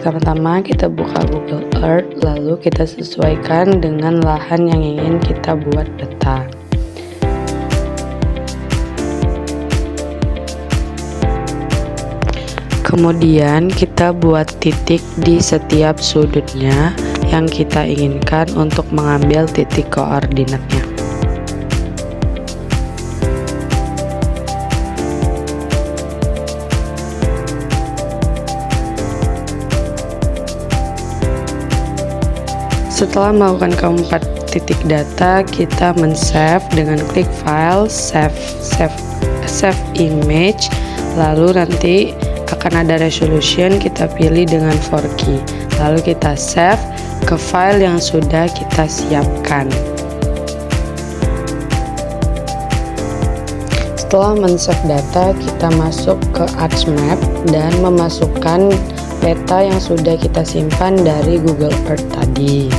Pertama-tama kita buka Google Earth, lalu kita sesuaikan dengan lahan yang ingin kita buat peta. Kemudian kita buat titik di setiap sudutnya yang kita inginkan untuk mengambil titik koordinatnya. Setelah melakukan keempat titik data, kita men-save dengan klik file, save image, lalu nanti akan ada resolution, kita pilih dengan 4K, lalu kita save ke file yang sudah kita siapkan. Setelah men-save data, kita masuk ke ArcMap dan memasukkan peta yang sudah kita simpan dari Google Earth tadi.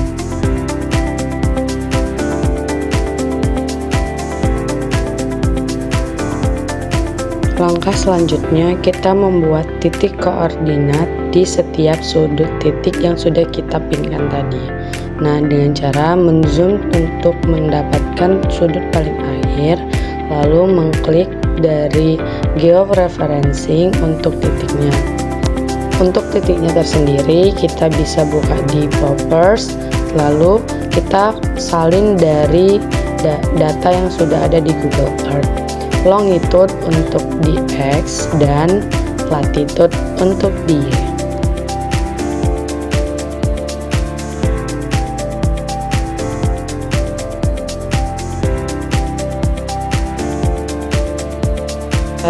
Langkah selanjutnya, kita membuat titik koordinat di setiap sudut titik yang sudah kita pinkan tadi. Nah, dengan cara menzoom untuk mendapatkan sudut paling akhir, lalu mengklik dari georeferencing untuk titiknya. Untuk titiknya tersendiri, kita bisa buka di Poppers, lalu kita salin dari data yang sudah ada di Google Earth. Longitude untuk di X dan latitude untuk di Y.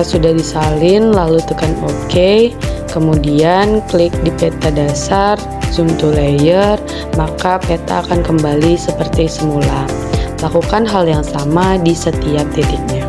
Sudah disalin, lalu tekan OK, kemudian klik di peta dasar, zoom to layer, maka peta akan kembali seperti semula. Lakukan hal yang sama di setiap titiknya.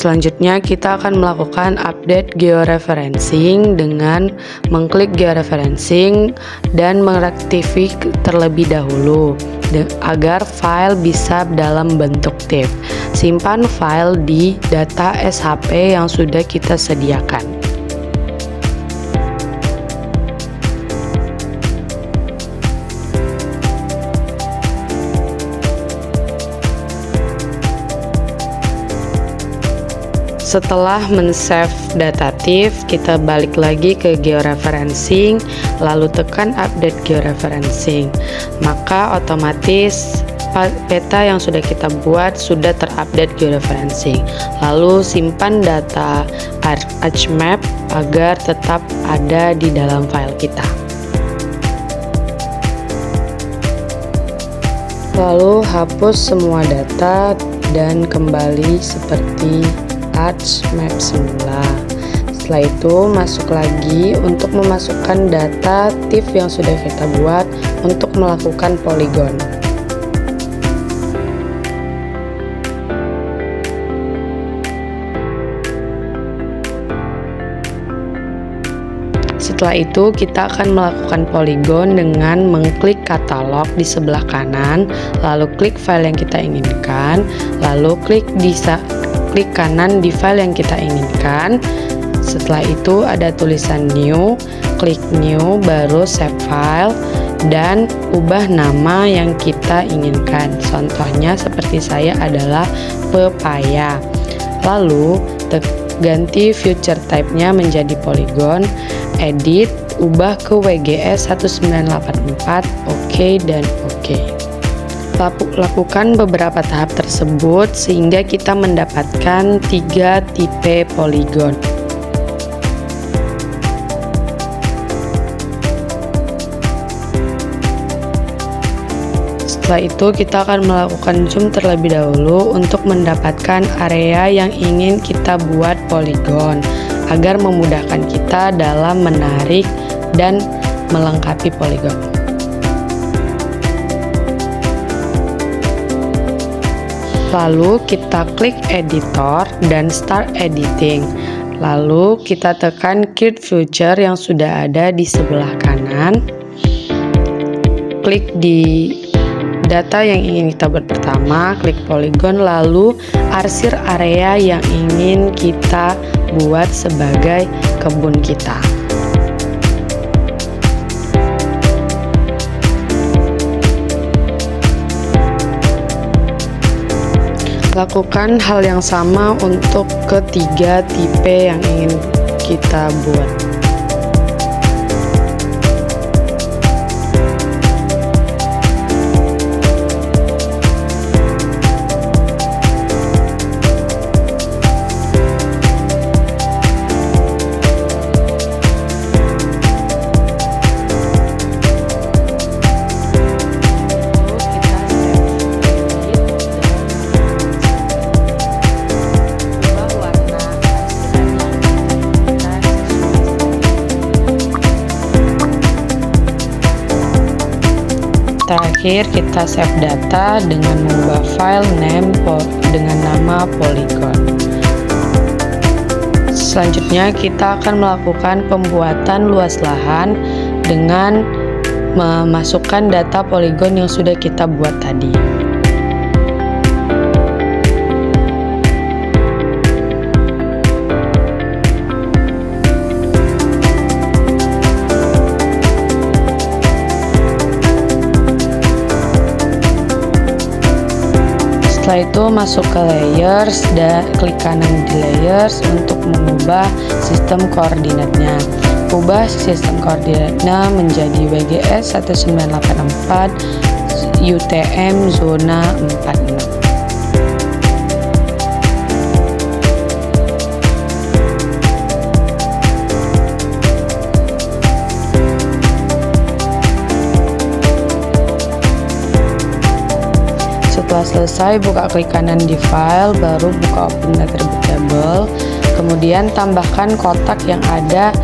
Selanjutnya kita akan melakukan update georeferencing dengan mengklik georeferencing dan meraktifik terlebih dahulu agar file bisa dalam bentuk TIFF. Simpan file di data SHP yang sudah kita sediakan. Setelah men-save data TIFF, kita balik lagi ke georeferencing, lalu tekan update georeferencing. Maka otomatis peta yang sudah kita buat sudah terupdate georeferencing. Lalu simpan data ArcMap agar tetap ada di dalam file kita. Lalu hapus semua data dan kembali seperti ArcMap semula. Setelah itu masuk lagi untuk memasukkan data TIFF yang sudah kita buat untuk melakukan poligon. Setelah itu kita akan melakukan poligon dengan mengklik katalog di sebelah kanan, lalu klik file yang kita inginkan, lalu klik kanan di file yang kita inginkan. Setelah itu ada tulisan new, klik new, baru save file dan ubah nama yang kita inginkan. Contohnya seperti saya adalah pepaya. Lalu ganti future type-nya menjadi polygon, edit, ubah ke WGS 1984, OK dan OK. Lakukan beberapa tahap tersebut sehingga kita mendapatkan 3 tipe poligon. Setelah itu kita akan melakukan zoom terlebih dahulu untuk mendapatkan area yang ingin kita buat poligon agar memudahkan kita dalam menarik dan melengkapi poligon. Lalu kita klik editor dan start editing. Lalu kita tekan create future yang sudah ada di sebelah kanan. Klik di data yang ingin kita buat pertama, klik polygon, lalu arsir area yang ingin kita buat sebagai kebun kita. Lakukan hal yang sama untuk ketiga tipe yang ingin kita buat. Terakhir kita save data dengan mengubah file name dengan nama polygon. Selanjutnya kita akan melakukan pembuatan luas lahan dengan memasukkan data polygon yang sudah kita buat tadi. Setelah itu masuk ke layers dan klik kanan di layers untuk mengubah sistem koordinatnya. Ubah sistem koordinatnya menjadi WGS 1984 UTM zona 46. Setelah selesai, buka klik kanan di file, baru buka open attribute table, kemudian tambahkan kotak yang ada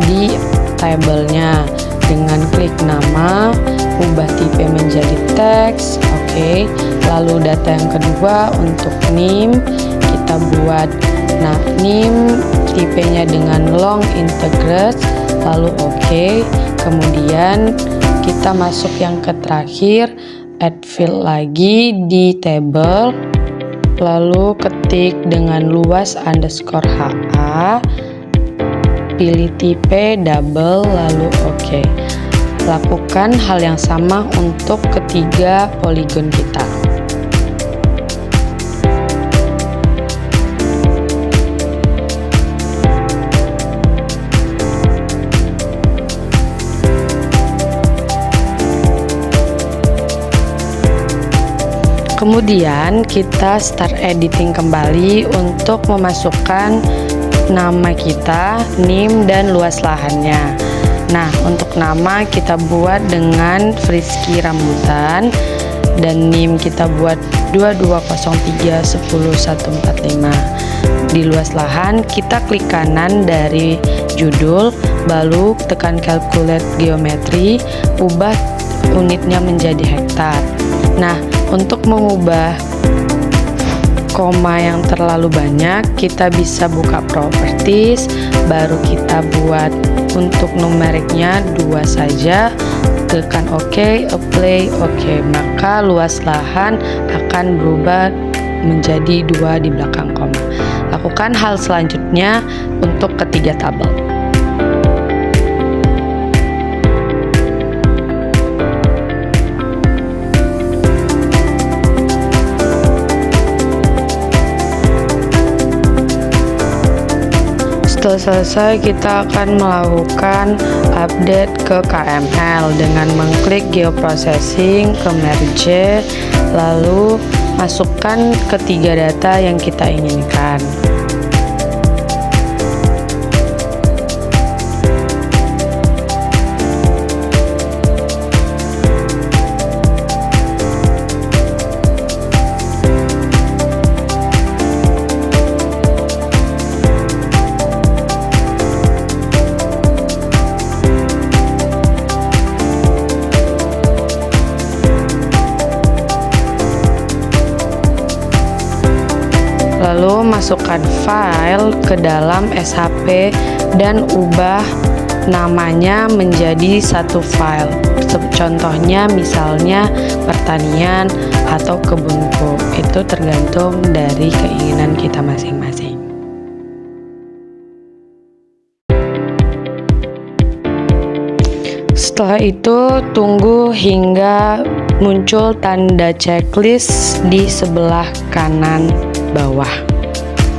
di tabelnya dengan klik nama, ubah tipe menjadi teks, oke. Lalu data yang kedua untuk name kita buat, nah name tipenya dengan long integrate, lalu oke. Kemudian kita masuk yang ke terakhir, add field lagi di table, lalu ketik dengan luas underscore HA, pilih tipe double, lalu oke. Lakukan hal yang sama untuk ketiga polygon kita. Kemudian kita start editing kembali untuk memasukkan nama kita, name, dan luas lahannya. Nah, untuk nama kita buat dengan Frisky rambutan dan name kita buat 2203-10145. Di luas lahan kita klik kanan dari judul, lalu tekan calculate geometry, ubah unitnya menjadi hektar. Nah, untuk mengubah koma yang terlalu banyak, kita bisa buka properties, baru kita buat untuk numeriknya 2 saja, tekan OK, apply, OK, maka luas lahan akan berubah menjadi 2 di belakang koma. Lakukan hal selanjutnya untuk ketiga tabel. Setelah selesai, kita akan melakukan update ke KML dengan mengklik geoprocessing ke merge, lalu masukkan ketiga data yang kita inginkan. masukkan file ke dalam SHP dan ubah namanya menjadi satu file. Contohnya misalnya pertanian atau kebunku. Itu tergantung dari keinginan kita masing-masing. Setelah itu tunggu hingga muncul tanda checklist di sebelah kanan bawah.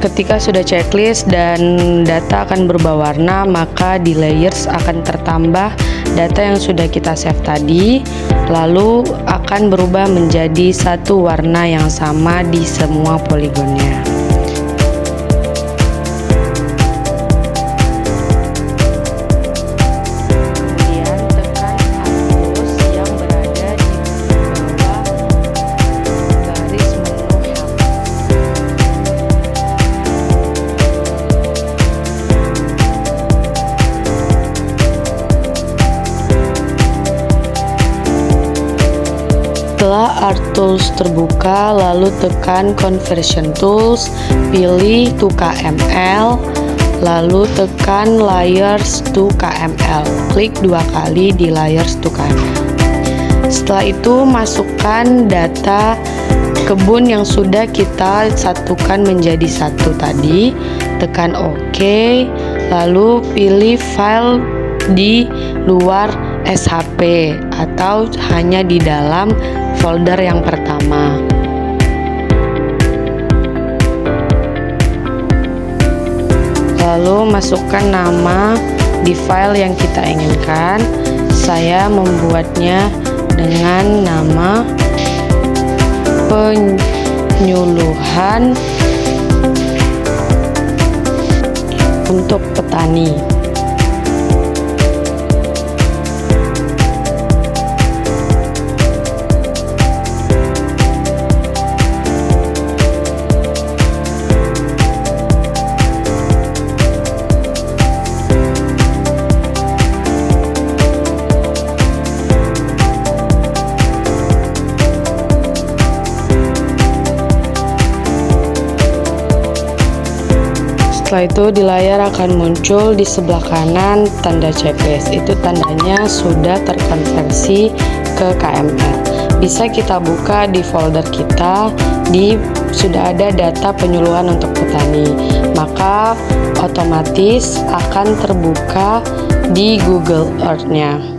Ketika sudah checklist dan data akan berubah warna, maka di layers akan tertambah data yang sudah kita save tadi, lalu akan berubah menjadi satu warna yang sama di semua poligonnya. Setelah Art Tools terbuka, lalu tekan Conversion Tools, pilih to KML, lalu tekan Layers to KML. Klik 2 kali di Layers to KML. Setelah itu masukkan data kebun yang sudah kita satukan menjadi satu tadi, tekan OK, lalu pilih file di luar SHP atau hanya di dalam folder yang pertama. Lalu masukkan nama di file yang kita inginkan. Saya membuatnya dengan nama penyuluhan untuk petani. Setelah itu di layar akan muncul di sebelah kanan tanda checklist. Itu tandanya sudah terkonversi ke KML. Bisa kita buka di folder kita, sudah ada data penyuluhan untuk petani. Maka otomatis akan terbuka di Google Earth-nya.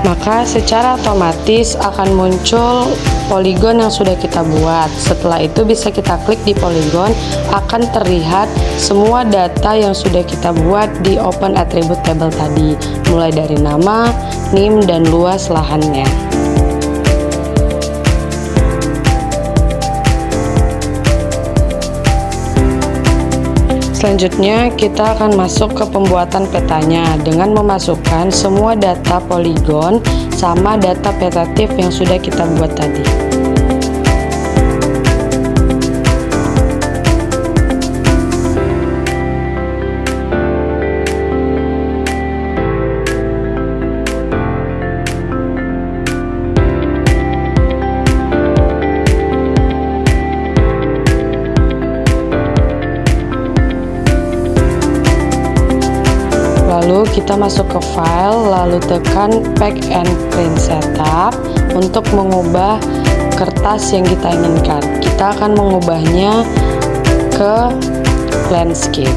Maka secara otomatis akan muncul poligon yang sudah kita buat. Setelah itu bisa kita klik di poligon, akan terlihat semua data yang sudah kita buat di Open Attribute Table tadi, mulai dari nama, NIM, dan luas lahannya. Selanjutnya kita akan masuk ke pembuatan petanya dengan memasukkan semua data poligon sama data petatif yang sudah kita buat tadi. Lalu kita masuk ke file, lalu tekan Pack and Print Setup untuk mengubah kertas yang kita inginkan. Kita akan mengubahnya ke landscape.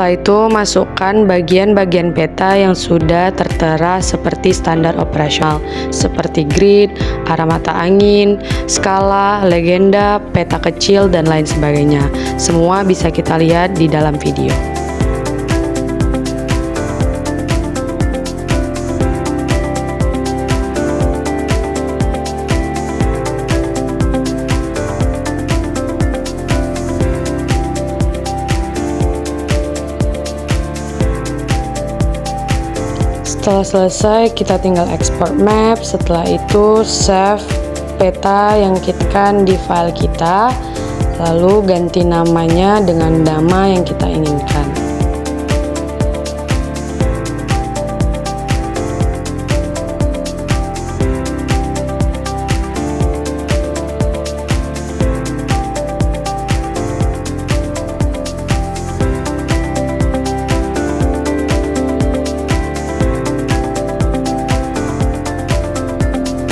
Setelah itu masukkan bagian-bagian peta yang sudah tertera seperti standar operasional seperti grid, arah mata angin, skala, legenda, peta kecil, dan lain sebagainya. Semua bisa kita lihat di dalam video. Setelah selesai, kita tinggal export map. Setelah itu save peta yang kita kan di file kita, lalu ganti namanya dengan nama yang kita inginkan.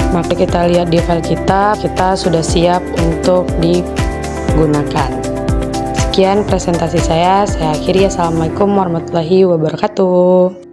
Maka kita lihat di file kita sudah siap untuk digunakan. Sekian presentasi saya akhiri. Assalamualaikum warahmatullahi wabarakatuh.